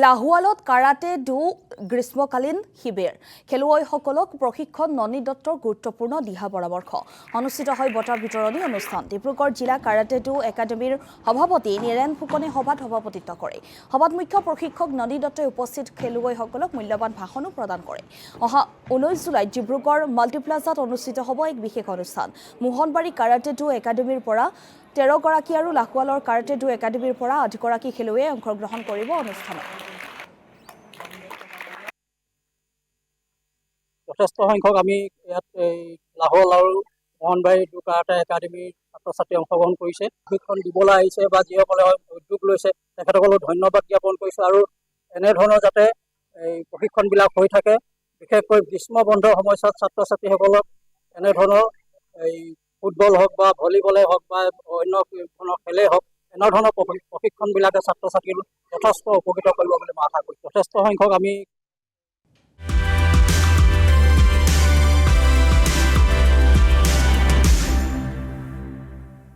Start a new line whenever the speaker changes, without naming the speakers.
লাহোৱালত karate do গ্ৰীষ্মকালীন শিবিৰ খেলুৱৈসকলক প্ৰশিক্ষণ ননী দত্তৰ গুৰুত্বপূৰ্ণ দিহা পৰামৰ্শ অনুষ্ঠিত হয় বঁটা বিতৰণী অনুষ্ঠান ডিব্ৰুগড় জিলা কাৰাটে ডু একাডেমীৰ সভাপতি নীৰেণ ফুকনে সভাত সভাপতিত্ব কৰে সভাত মুখ্য প্ৰশিক্ষক ননী দত্তই উপস্থিত খেলুৱৈসকলক মূল্যৱান ভাষণো প্ৰদান কৰে অহা 19 জুলাইত ডিব্ৰুগড় মাল্টিপ্লাজাত অনুষ্ঠিত হ'ব এক বিশেষ অনুষ্ঠান মোহনবাৰী কাৰাটে ডু একাডেমীৰ পৰা 13 গৰাকী আৰু লাহোৱালৰ কাৰাটে ডু একাডেমীৰ পৰা 8 গৰাকী খেলুৱৈয়ে অংশগ্ৰহণ কৰিব অনুষ্ঠানত
যথেষ্ট সংখ্যক আমি ইয়াত লাহোৱাল আৰু মোহনবাৰী ডু কাৰাটে একাডেমীৰ ছাত্ৰ-ছাত্ৰী অংশগ্ৰহণ কৰিছে প্ৰশিক্ষণ দিবলৈ আহিছে বা যিসকলে উদ্যোগ লৈছে তেখেতসকলক ধন্যবাদ জ্ঞাপন কৰিছোঁ আৰু এনেধৰণৰ যাতে এই প্ৰশিক্ষণবিলাক হৈ থাকে বিশেষকৈ গ্ৰীষ্ম বন্ধৰ সময়ছোৱাত ছাত্ৰ-ছাত্ৰীসকলক এনেধৰণৰ এই ফুটবল হওক বা ভলীবলে হওক বা অন্য ধৰণৰ খেলেই হওক এনেধৰণৰ প্ৰশিক্ষণবিলাকে ছাত্ৰ-ছাত্ৰীক যথেষ্ট উপকৃত কৰিব বুলি মই আশা কৰিছোঁ যথেষ্ট সংখ্যক আমি